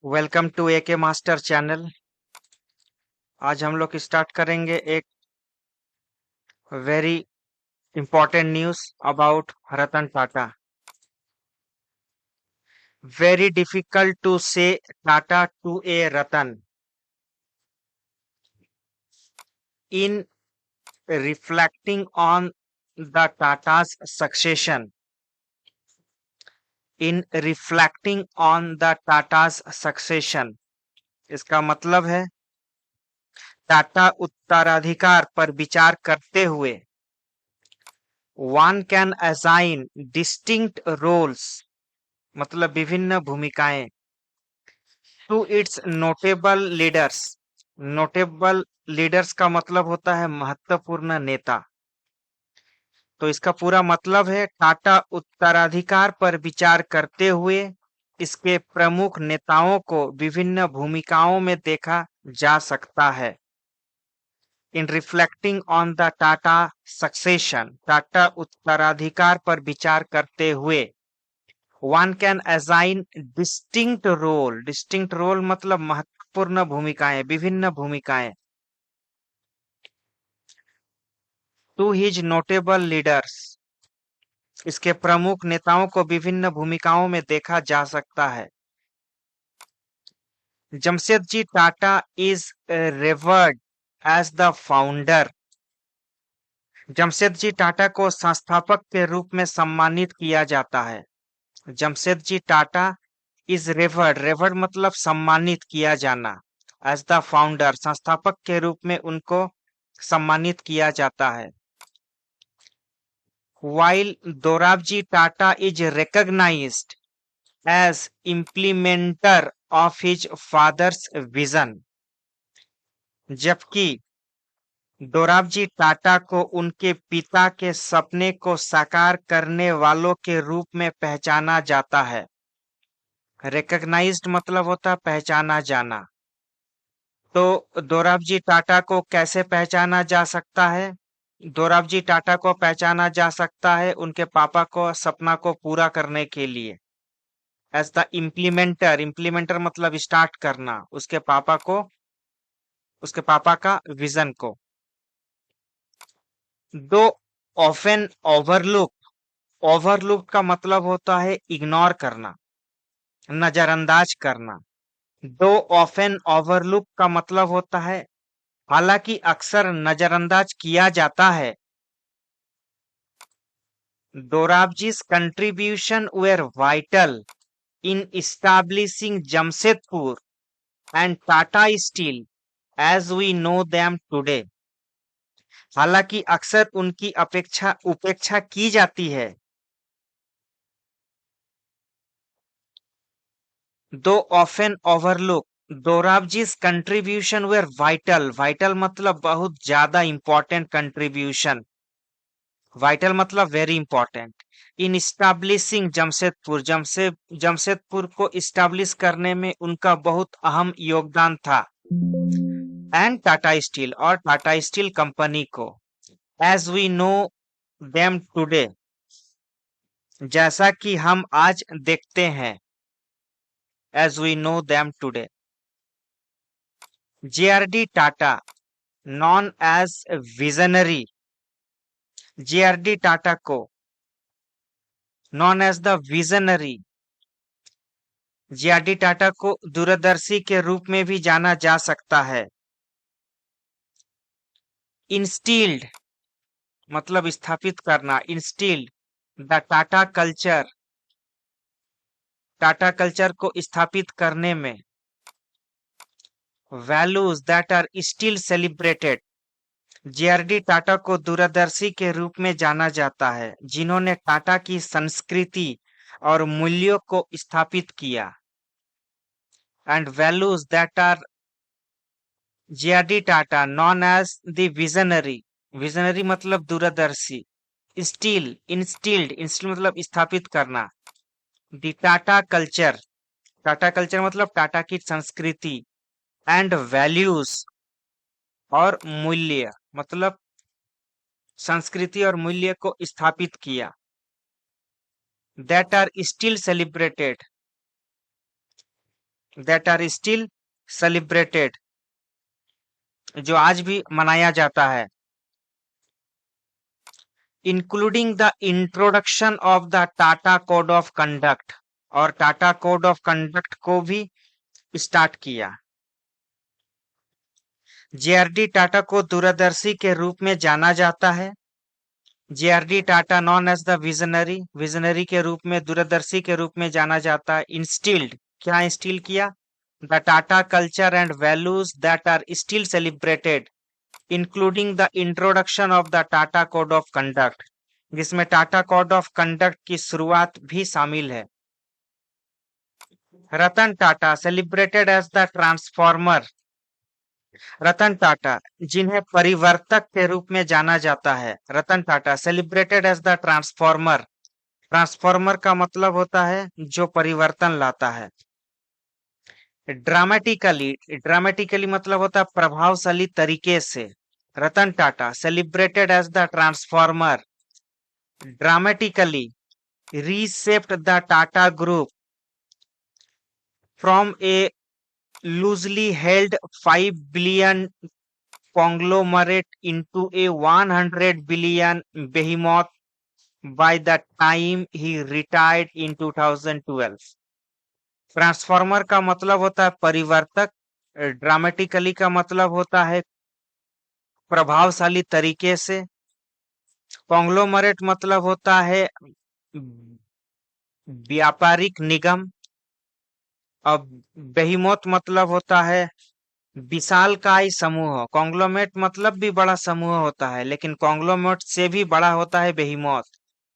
Welcome to AK master channel. आज हम लोग स्टार्ट करेंगे एक very important news about Ratan Tata. Very difficult to say Tata to a Ratan in reflecting on the Tata's succession। In reflecting on the Tata's succession इसका मतलब है टाटा उत्तराधिकार पर विचार करते हुए one can assign distinct roles मतलब विभिन्न भूमिकाएं to its notable leaders. Notable leaders का मतलब होता है महत्वपूर्ण नेता। तो इसका पूरा मतलब है टाटा उत्तराधिकार पर विचार करते हुए इसके प्रमुख नेताओं को विभिन्न भूमिकाओं में देखा जा सकता है। In reflecting on the Tata succession Tata उत्तराधिकार पर विचार करते हुए one can assign distinct role मतलब महत्वपूर्ण भूमिकाएं विभिन्न भूमिकाएं टू हिज नोटेबल लीडर्स इसके प्रमुख नेताओं को विभिन्न भूमिकाओं में देखा जा सकता है। Jamsetji Tata is revered as the founder. Jamsetji Tata को संस्थापक के रूप में सम्मानित किया जाता है। जमशेदजी टाटा इज रेवर्ड मतलब सम्मानित किया जाना। एज द फाउंडर संस्थापक के रूप में उनको सम्मानित किया जाता है। while Dorabji Tata is recognized as implementer of his father's vision, जबकि दोराबजी टाटा को उनके पिता के सपने को साकार करने वालों के रूप में पहचाना जाता है। रिकॉग्नाइज्ड मतलब होता है पहचाना जाना। तो दोराबजी टाटा को कैसे पहचाना जा सकता है? दोराबजी टाटा को पहचाना जा सकता है उनके पापा को सपना को पूरा करने के लिए एज द इम्प्लीमेंटर मतलब स्टार्ट करना उसके पापा का विजन को। दो ऑफन ओवरलुक का मतलब होता है इग्नोर करना नजरअंदाज करना। दो ऑफन ओवरलुक का मतलब होता है हालांकि अक्सर नजरअंदाज किया जाता है। दोराबजी's contribution were vital in establishing Jamshedpur and Tata Steel as we know them today। हालांकि अक्सर उनकी उपेक्षा की जाती है। Though often overlook Dorabji's contribution were vital मतलब बहुत ज्यादा इंपॉर्टेंट कंट्रीब्यूशन। वाइटल मतलब very important in establishing Jamshedpur को इस्टाब्लिश करने में उनका बहुत अहम योगदान था। एंड टाटा स्टील और टाटा स्टील कंपनी को as we know them today जैसा कि हम आज देखते हैं। As we know them today JRD Tata known as visionary JRD Tata को known as the visionary JRD Tata को दूरदर्शी के रूप में भी जाना जा सकता है। इंस्टील्ड मतलब स्थापित करना इंस्टील्ड द टाटा कल्चर को स्थापित करने में। Values that are still celebrated JRD Tata को दूरदर्शी के रूप में जाना जाता है जिन्होंने टाटा की संस्कृति और मूल्यों को स्थापित किया। And values that are JRD Tata known as the visionary मतलब दूरदर्शी। इंस्टील्ड मतलब स्थापित करना। द टाटा कल्चर मतलब टाटा की संस्कृति। एंड वैल्यूज और मूल्य मतलब संस्कृति और मूल्य को स्थापित किया। That are still celebrated that are still celebrated, जो आज भी मनाया जाता है, including the introduction of the Tata code of conduct, और टाटा कोड ऑफ कंडक्ट को भी स्टार्ट किया। जेआरडी टाटा को दूरदर्शी के रूप में जाना जाता है। JRD Tata known as the visionary, visionary के रूप में, दूरदर्शी के रूप में जाना जाता है। इंस्टिल्ड, क्या इंस्टिल किया? The Tata culture and values that are still celebrated, including the introduction of the Tata code of conduct, जिसमें टाटा कोड ऑफ कंडक्ट की शुरुआत भी शामिल है। Ratan Tata celebrated as the transformer, Ratan Tata जिन्हें परिवर्तक के रूप में जाना जाता है, Ratan Tata celebrated as the transformer, transformer का मतलब होता है जो परिवर्तन लाता है। ड्रामेटिकली, ड्रामेटिकली मतलब होता है प्रभावशाली तरीके से। Ratan Tata celebrated as the transformer dramatically reshaped the Tata Group from a loosely held 5 billion conglomerate into a 100 billion behemoth by the time he retired in 2012. Transformer का मतलब होता है परिवर्तक, ड्रामेटिकली का मतलब होता है प्रभावशाली तरीके से, कॉन्ग्लोमरेट मतलब होता है व्यापारिक निगम, अब बेहीमोथ मतलब होता है विशालकाय समूह। कॉन्ग्लोमेट मतलब भी बड़ा समूह होता है, लेकिन कॉन्ग्लोमेट से भी बड़ा होता है behemoth.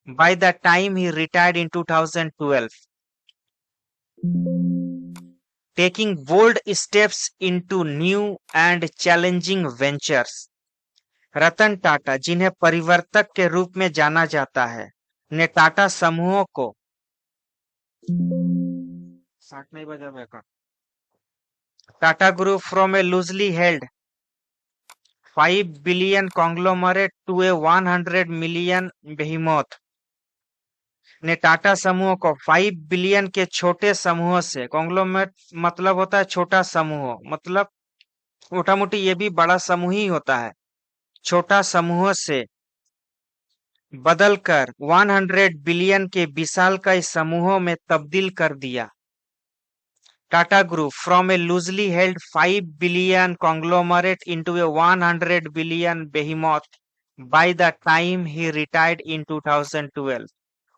By the time he retired in 2012, taking bold steps into new and challenging ventures. Ratan Tata जिन्हें परिवर्तक के रूप में जाना जाता है, ने टाटा समूहों को 60 नहीं बजा बेकार, Tata group from a loosely held 5 billion conglomerate to a 100 million behemoth, ने टाटा समूह को 5 बिलियन के छोटे समूह से, कॉन्ग्लोमरेट मतलब होता है छोटा समूह, मतलब मोटा मोटी ये भी बड़ा समूह ही होता है, छोटा समूह से बदलकर 100 बिलियन के विशालकाय समूहों में तब्दील कर दिया। Tata group from a loosely held 5 billion conglomerate into a 100 billion behemoth by the time he retired in 2012,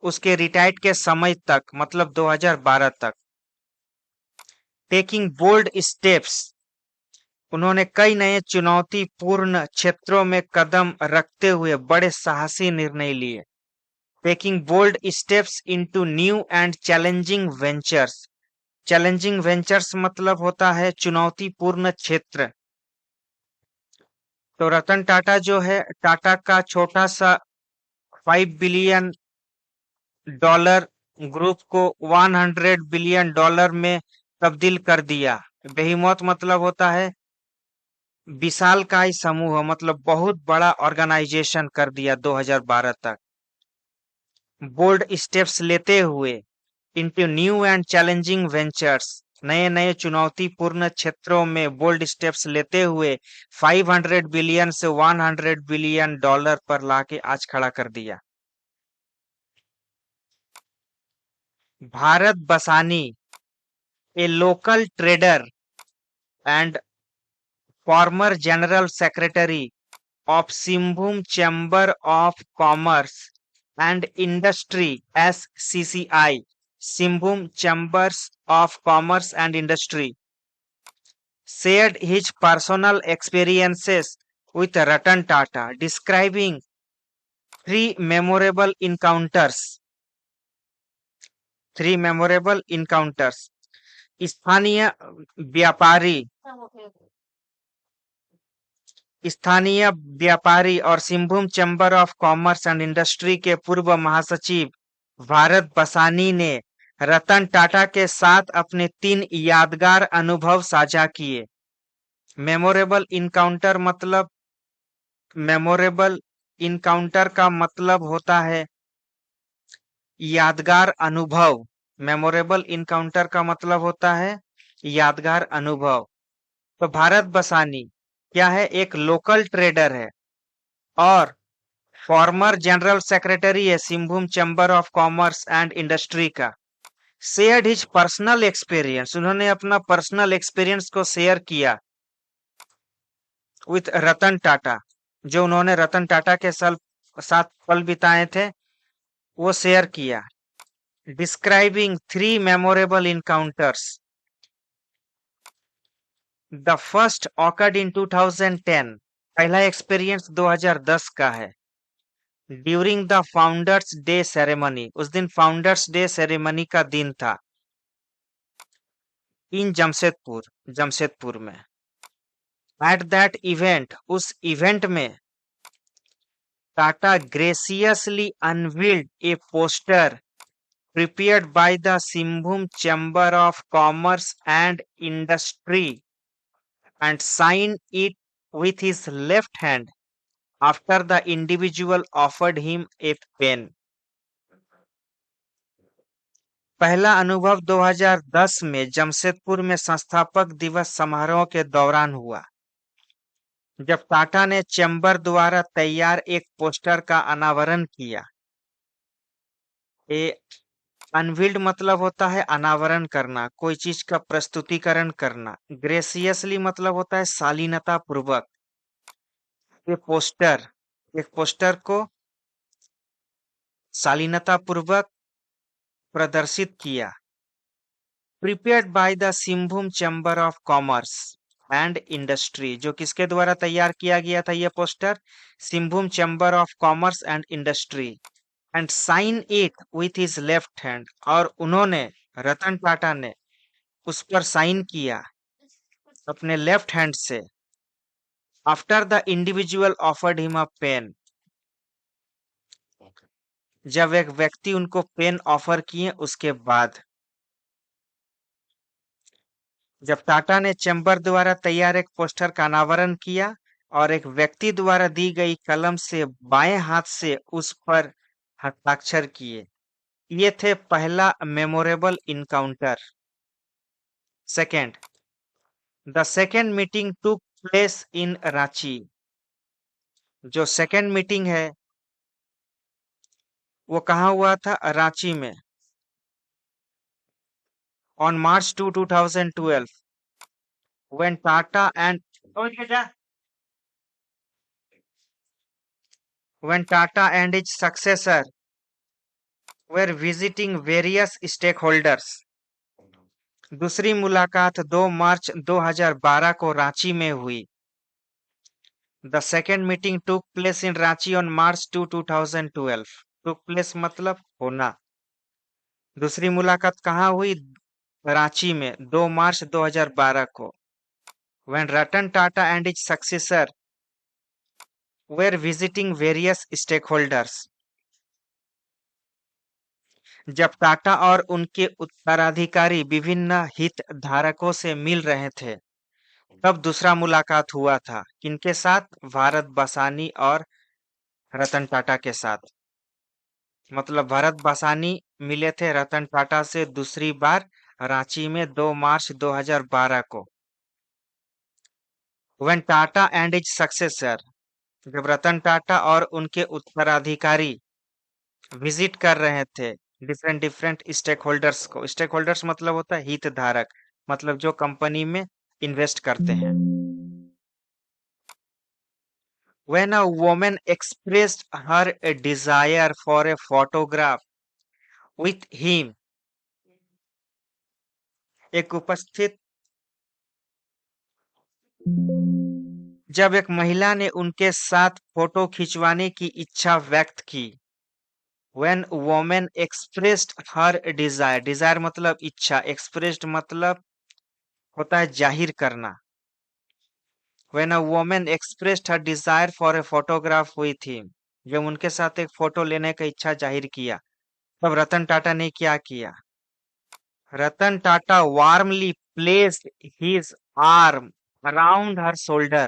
उसके रिटायर्ड के समय तक मतलब 2012 तक। टेकिंग बोल्ड स्टेप्स, उन्होंने कई नए चुनौतीपूर्ण क्षेत्रों में कदम रखते हुए बड़े साहसी निर्णय लिए। Taking bold steps into new and challenging ventures, challenging ventures मतलब होता है चुनौतीपूर्ण क्षेत्र। तो रतन टाटा जो है, टाटा का छोटा सा 5 बिलियन डॉलर ग्रुप को 100 बिलियन डॉलर में तब्दील कर दिया। बेहीमोथ मतलब होता है विशालकाय समूह, मतलब बहुत बड़ा ऑर्गेनाइजेशन कर दिया 2012 तक। बोल्ड स्टेप्स लेते हुए into new and challenging ventures, नए नए चुनौतीपूर्ण क्षेत्रों में बोल्ड स्टेप्स लेते हुए 500 बिलियन से 100 बिलियन डॉलर पर लाके आज खड़ा कर दिया। Bharat Basani, a local trader and former general secretary of Simbhum Chamber of Commerce and Industry SCCI, Simbhum Chambers of Commerce and Industry, shared his personal experiences with Ratan Tata, describing 3 memorable encounters. 3 memorable encounters. स्थानीय व्यापारी, स्थानीय व्यापारी और Singhbhum chamber of commerce and industry के पूर्व महासचिव भारत बसानी ने रतन टाटा के साथ अपने 3 यादगार अनुभव साझा किए। मेमोरेबल इनकाउंटर मतलब, मेमोरेबल इनकाउंटर का मतलब होता है यादगार अनुभव। मेमोरेबल इनकाउंटर का मतलब होता है यादगार अनुभव। तो भारत बसानी क्या है? एक लोकल ट्रेडर है और फॉर्मर जनरल सेक्रेटरी है Singhbhum chamber of commerce and industry का। शेयर्ड हिज पर्सनल एक्सपीरियंस, उन्होंने अपना पर्सनल एक्सपीरियंस को शेयर किया विथ रतन टाटा, जो उन्होंने रतन टाटा के साथ पल बिताए थे वो शेयर किया। Describing 3 memorable encounters. The first occurred in 2010, पहला एक्सपीरियंस 2010 का है। During the founders day ceremony, उस दिन फाउंडर्स डे सेरेमनी का दिन था इन जमशेदपुर में। एट दैट इवेंट, उस इवेंट में Tata graciously unveiled a poster prepared by the Simbhum Chamber of Commerce and Industry and signed it with his left hand after the individual offered him a pen. पहला अनुभव 2010 में जमशेदपुर में संस्थापक दिवस समारोह के दौरान हुआ, जब टाटा ने चैम्बर द्वारा तैयार एक पोस्टर का अनावरण किया। अनवील्ड मतलब होता है अनावरण करना, कोई चीज का प्रस्तुतिकरण करना। ग्रेसियसली मतलब होता है शालीनता पूर्वक। ये पोस्टर, एक पोस्टर को शालीनता पूर्वक प्रदर्शित किया। Prepared by the Singhbhum chamber of commerce and industry, जो किसके द्वारा तैयार किया गया था ये पोस्टर? Singhbhum chamber of commerce and industry. And sign it with his left hand, और उन्होंने, रतन टाटा ने उस पर साइन किया अपने लेफ्ट हैंड से। After the individual offered him a pen, जब एक व्यक्ति उनको पेन ऑफर किए उसके बाद। जब टाटा ने चैम्बर द्वारा तैयार एक पोस्टर का अनावरण किया और एक व्यक्ति द्वारा दी गई कलम से बाएं हाथ से उस पर हस्ताक्षर किए। ये थे पहला memorable encounter. Second, the second meeting took place in Ranchi. जो सेकेंड मीटिंग है वो कहाँ हुआ था? रांची में। On March 2, 2012, when Tata and his successor were visiting various stakeholders. दूसरी मुलाकात 2 मार्च 2012 को रांची में हुई। The second meeting took place in Ranchi on March 2, 2012. took place मतलब होना। दूसरी मुलाकात कहाँ हुई? रांची में 2 मार्च 2012 को। When Ratan Tata and his successor were visiting various stakeholders, जब टाटा और उनके उत्तराधिकारी विभिन्न हितधारकों से मिल रहे थे, तब दूसरा मुलाकात हुआ था। किनके साथ? भारत बसानी और रतन टाटा के साथ। मतलब भारत बसानी मिले थे रतन टाटा से दूसरी बार रांची में 2 मार्च 2012 को। When Tata and his successor, जब रतन टाटा और उनके उत्तराधिकारी विजिट कर रहे थे डिफरेंट स्टेक होल्डर्स को। स्टेक होल्डर्स मतलब होता है हितधारक, मतलब जो कंपनी में इन्वेस्ट करते हैं। When a woman expressed her desire for a photograph with him, एक उपस्थित, जब एक महिला ने उनके साथ फोटो खिंचवाने की इच्छा व्यक्त की। When woman expressed her desire, desire मतलब इच्छा, expressed मतलब होता है जाहिर करना। When a woman expressed her desire for a photograph with him, जब उनके साथ एक फोटो लेने का इच्छा जाहिर किया, तब रतन टाटा ने क्या किया? Ratan Tata warmly placed his arm around her shoulder,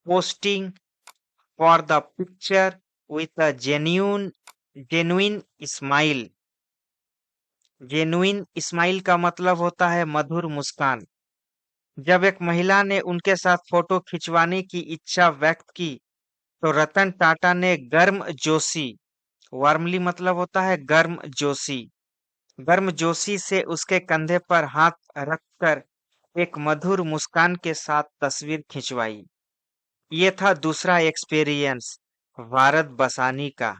posting for the picture with a genuine smile. Genuine smile का मतलब होता है मधुर मुस्कान। जब एक महिला ने उनके साथ फोटो खिंचवाने की इच्छा व्यक्त की तो रतन टाटा ने गर्म जोशी, वार्मली मतलब होता है गर्म जोशी से उसके कंधे पर हाथ रखकर एक मधुर मुस्कान के साथ तस्वीर खिंचवाई। ये था दूसरा एक्सपीरियंस भारत बसानी का।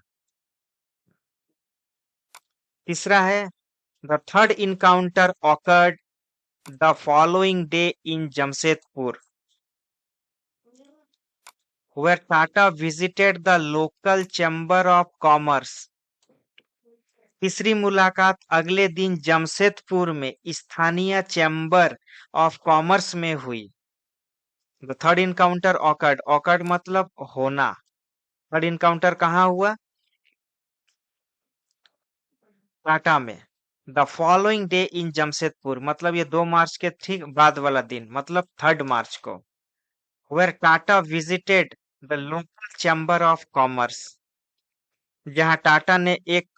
तीसरा है the third encounter awkward the following day in Jamshedpur where Tata visited the local chamber of commerce। तीसरी मुलाकात अगले दिन जमशेदपुर में स्थानीय चैम्बर ऑफ कॉमर्स में हुई। द थर्ड इनकाउंटर ऑकर्ड मतलब होना। थर्ड इनकाउंटर कहाँ हुआ? टाटा में। The following day in Jamshedpur मतलब ये 2 मार्च के ठीक बाद वाला दिन, मतलब 3 मार्च को। Where Tata visited the local chamber of commerce, जहां टाटा ने एक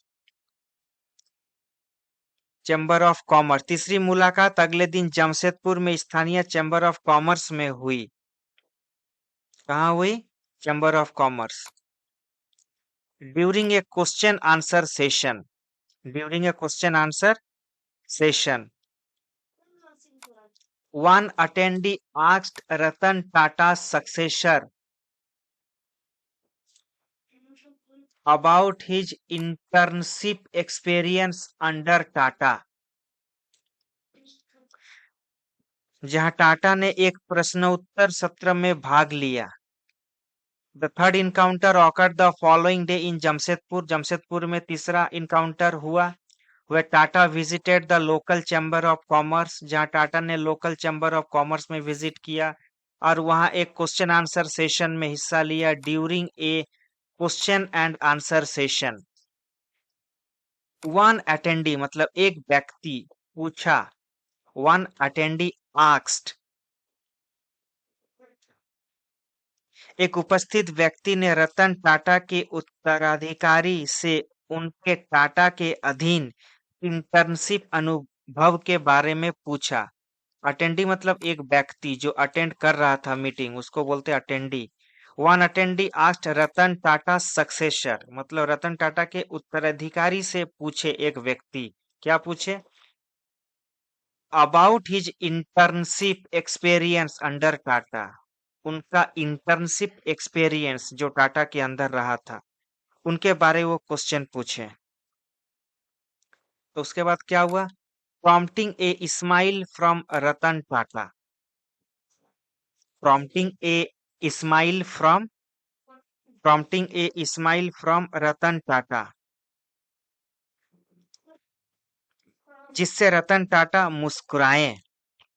चैम्बर ऑफ कॉमर्स। तीसरी मुलाकात अगले दिन जमशेदपुर में स्थानीय चैम्बर ऑफ कॉमर्स में हुई। कहाँ हुई? Chamber of commerce. During a question answer session, during a question answer session, one attendee asked Ratan Tata's successor about his internship experience under Tata, जहां टाटा ने एक प्रश्नोत्तर सत्र में भाग लिया। The third encounter awkward the following day in Jamshedpur, Jamshedpur में तीसरा इनकाउंटर हुआ। वह Tata visited the local chamber of commerce, जहां टाटा ने लोकल चैम्बर ऑफ कॉमर्स में विजिट किया और वहां एक क्वेश्चन आंसर सेशन में हिस्सा लिया। During a question and answer session, one attendee मतलब एक व्यक्ति पूछा, वन अटेंडी आस्क्ड, एक उपस्थित व्यक्ति ने रतन टाटा के उत्तराधिकारी से उनके टाटा के अधीन इंटर्नशिप अनुभव के बारे में पूछा। अटेंडी मतलब एक व्यक्ति जो अटेंड कर रहा था मीटिंग, उसको बोलते attendee. One attendee asked Ratan Tata successor मतलब रतन टाटा के उत्तराधिकारी से पूछे एक व्यक्ति, क्या पूछे? About his internship experience under Tata, उनका इंटर्नशिप एक्सपीरियंस जो टाटा के अंदर रहा था उनके बारे में वो क्वेश्चन पूछे। तो उसके बाद क्या हुआ? Prompting a smile from Ratan Tata, prompting a smile from Ratan Tata, जिससे रतन टाटा मुस्कुराए।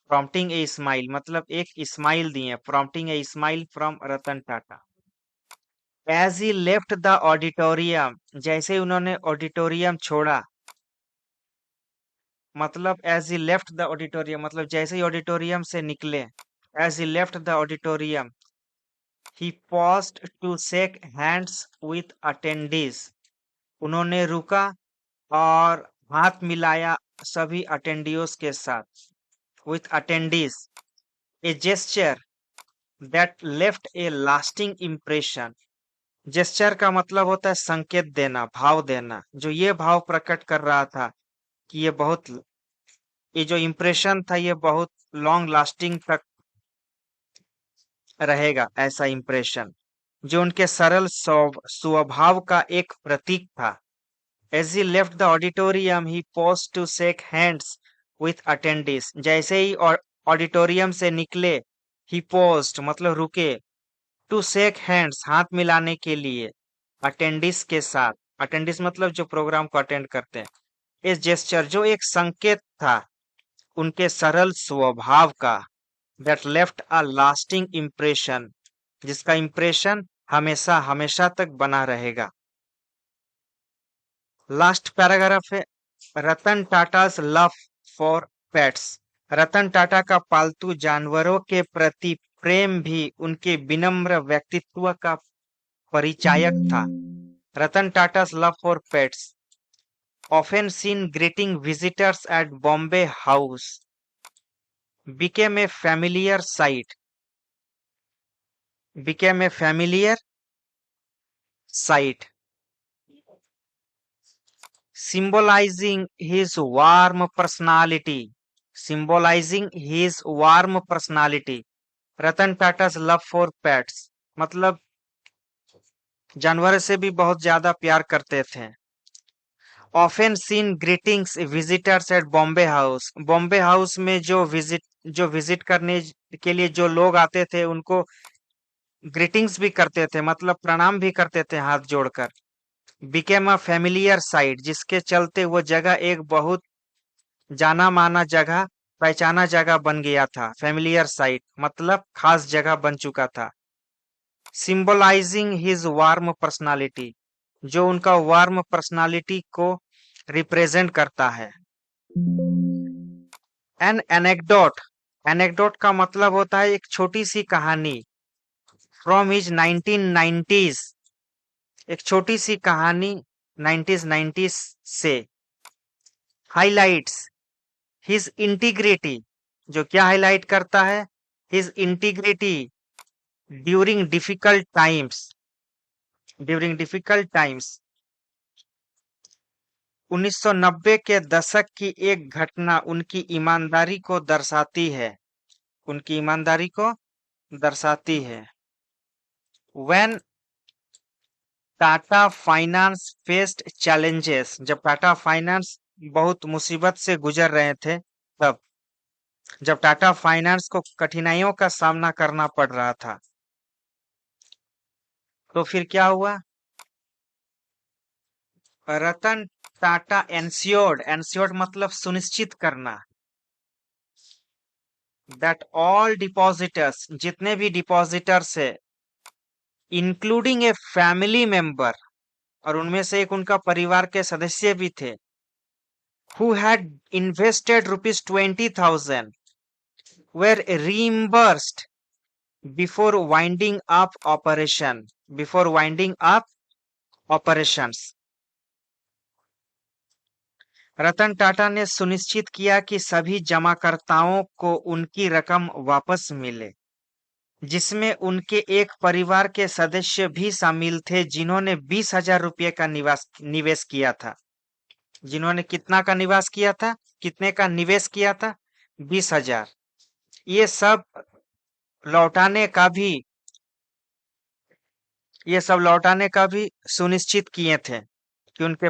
प्रॉम्प्टिंग ए स्माइल मतलब एक स्माइल दिए, prompting a smile from Ratan Tata. As he left the auditorium, जैसे ही उन्होंने ऑडिटोरियम छोड़ा, मतलब as he left the auditorium मतलब जैसे ही ऑडिटोरियम से निकले, as he left the auditorium he paused to shake hands with attendees, उन्होंने रुका और हाथ मिलाया सभी अटेंडियोस के साथ। with attendees, a gesture that left a lasting impression, gesture का मतलब होता है संकेत देना, भाव देना, जो ये भाव प्रकट कर रहा था कि ये जो इम्प्रेशन था ये बहुत लॉन्ग लास्टिंग तक रहेगा, ऐसा इम्प्रेशन, जो उनके सरल स्वभाव का एक प्रतीक था। As he left the auditorium, he paused to shake hands with attendees, जैसे ही ऑडिटोरियम से निकले, he paused मतलब रुके, to shake hands हाथ मिलाने के लिए, attendees के साथ, attendees मतलब जो प्रोग्राम को अटेंड करते हैं। इस जेस्चर जो एक संकेत था उनके सरल स्वभाव का, that left a lasting impression, जिसका इंप्रेशन हमेशा हमेशा तक बना रहेगा। लास्ट पैराग्राफ है रतन Tata's love for pets, Ratan Tata का पालतू जानवरों के प्रति प्रेम भी उनके विनम्र व्यक्तित्व का परिचायक था। Ratan Tata's love for pets, often seen greeting visitors at Bombay House, became a familiar sight. Became a familiar sight, symbolizing his warm personality. Symbolizing his warm personality. Ratan Tata's love for pets, मतलब जानवर से भी बहुत ज्यादा प्यार करते थे. Often seen greetings visitors at Bombay House. Bombay House में जो विजिट करने के लिए जो लोग आते थे उनको ग्रीटिंग्स भी करते थे, मतलब प्रणाम भी करते थे हाथ जोड़कर. बिकेम अ फेमिलियर साइट, जिसके चलते वो जगह एक बहुत जाना माना जगह, पहचाना जगह बन गया था. फेमिलियर साइट मतलब खास जगह बन चुका था. सिंबलाइजिंग हिज वार्म पर्सनालिटी, जो उनका वार्म पर्सनालिटी को रिप्रेजेंट करता है. N anecdote. एनेक्डोट का मतलब होता है एक छोटी सी कहानी. फ्रॉम हिज 1990s, एक छोटी सी कहानी 1990s से. हाइलाइट्स हिज इंटीग्रिटी, जो क्या हाईलाइट करता है? His integrity during difficult times. During difficult times 1990 के दशक की एक घटना उनकी ईमानदारी को दर्शाती है. उनकी ईमानदारी को दर्शाती है. When Tata finance faced challenges, जब टाटा फाइनेंस बहुत मुसीबत से गुजर रहे थे, तब जब टाटा फाइनेंस को कठिनाइयों का सामना करना पड़ रहा था, तो फिर क्या हुआ? रतन टाटा एंश्योर्ड मतलब सुनिश्चित करना, दैट ऑल डिपॉजिटर्स, जितने भी डिपॉजिटर्स है, इंक्लूडिंग ए फैमिली मेंबर, और उनमें से एक उनका परिवार के सदस्य भी थे, who had invested ₹20,000 were reimbursed before winding up operations. Ratan Tata ने सुनिश्चित किया कि सभी जमाकर्ताओं को उनकी रकम वापस मिले, जिसमें उनके एक परिवार के सदस्य भी शामिल थे, जिन्होंने 20,000 रुपये का निवेश किया था. जिन्होंने कितना का निवास किया था? कितने का निवेश किया था? 20,000. ये सब लौटाने का भी सुनिश्चित किए थे कि उनके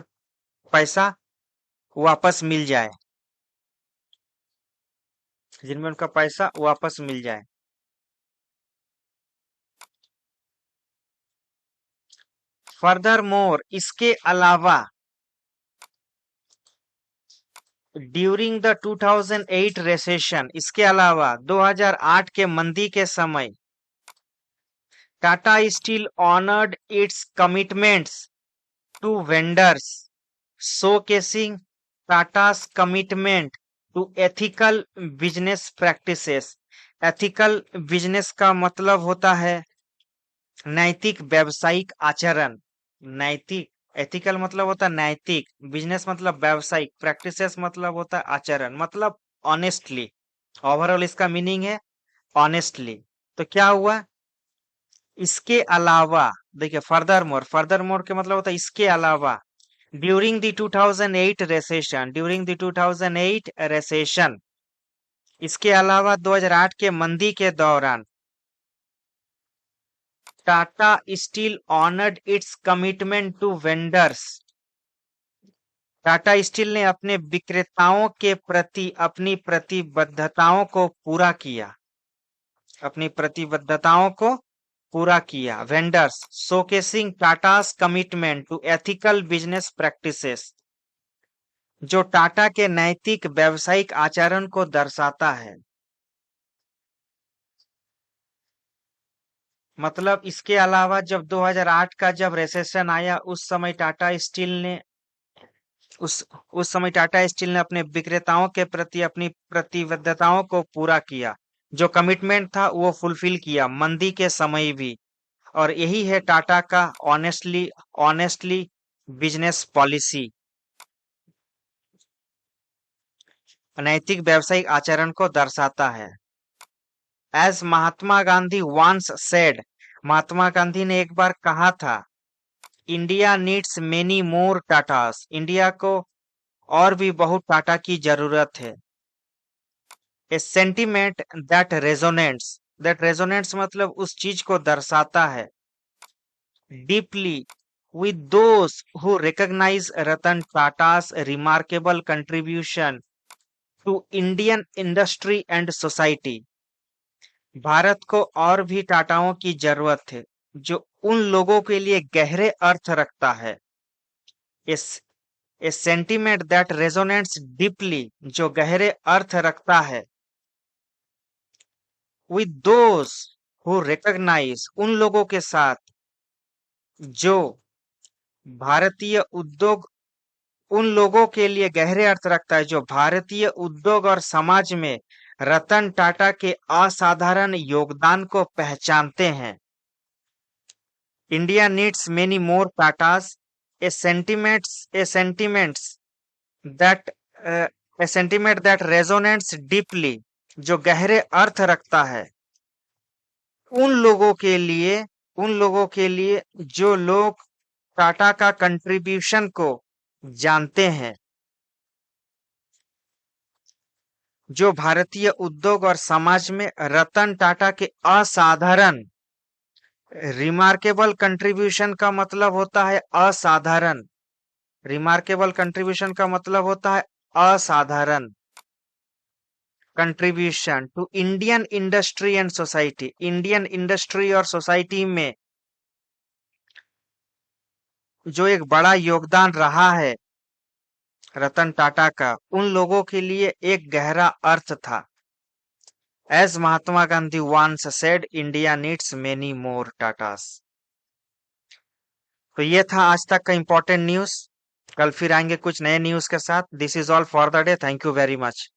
पैसा वापस मिल जाए, जिनमें उनका पैसा वापस मिल जाए. फर्दर मोर, इसके अलावा ड्यूरिंग द 2008 रेसेशन, इसके अलावा 2008 के मंदी के समय, Tata steel honoured its commitments to vendors, showcasing Tata's commitment to ethical business practices. Ethical business का मतलब होता है नैतिक व्यावसायिक आचरण. नैतिक, एथिकल मतलब होता है नैतिक, बिजनेस मतलब व्यावसायिक, प्रैक्टिसेस मतलब होता है आचरण, मतलब ऑनेस्टली. ओवरऑल इसका मीनिंग है ऑनेस्टली. तो क्या हुआ? इसके अलावा, देखिए फर्दर मोर के मतलब होता है इसके अलावा. ड्यूरिंग द 2008 रेसेशन, इसके अलावा 2008 के मंदी के दौरान, Tata steel honoured its commitment to vendors. Tata Steel ने अपने विक्रेताओं के प्रति अपनी प्रतिबद्धताओं को पूरा किया. Vendors, showcasing Tata's commitment to ethical business practices, जो टाटा के नैतिक व्यावसायिक आचरण को दर्शाता है. मतलब इसके अलावा जब 2008 का जब रेसेशन आया, उस समय टाटा स्टील ने अपने विक्रेताओं के प्रति अपनी प्रतिबद्धताओं को पूरा किया. जो कमिटमेंट था वो फुलफिल किया मंदी के समय भी. और यही है टाटा का ऑनेस्टली बिजनेस पॉलिसी. नैतिक व्यावसायिक आचरण को दर्शाता है। As Mahatma Gandhi once said, Mahatma Gandhi ने एक बार कहा था, India needs many more Tatas, India को और भी बहुत टाटा की जरूरत है। ए सेंटिमेंट दैट रेजोनेट्स मतलब उस चीज को दर्शाता है deeply with those who recognize Ratan Tata's remarkable contribution to Indian industry and society। Bharat को और भी टाटाओं की जरूरत है जो उन लोगों के लिए गहरे अर्थ रखता है। इस ए सेंटिमेंट दैट रेजोनेट्स डीपली, जो गहरे अर्थ रखता है, with those who recognize, उन लोगों के साथ जो भारतीय उद्योग, उन लोगों के लिए गहरे अर्थ रखता है जो भारतीय उद्योग और समाज में रतन टाटा के असाधारण योगदान को पहचानते हैं। India needs many more Tatas, A sentiments that A sentiment that resonates deeply, जो गहरे अर्थ रखता है उन लोगों के लिए जो लोग टाटा का कंट्रीब्यूशन को जानते हैं, जो भारतीय उद्योग और समाज में रतन टाटा के असाधारण, रिमार्केबल कंट्रीब्यूशन का मतलब होता है असाधारण, रिमार्केबल कंट्रीब्यूशन का मतलब होता है असाधारण contribution to Indian industry and society, Indian industry और सोसाइटी में जो एक बड़ा योगदान रहा है रतन टाटा का, उन लोगों के लिए एक गहरा अर्थ था। As Mahatma Gandhi once said, India needs many more Tatas. तो ये था आज तक का इंपॉर्टेंट न्यूज। कल फिर आएंगे कुछ नए न्यूज के साथ। This is all for the day. Thank you very much.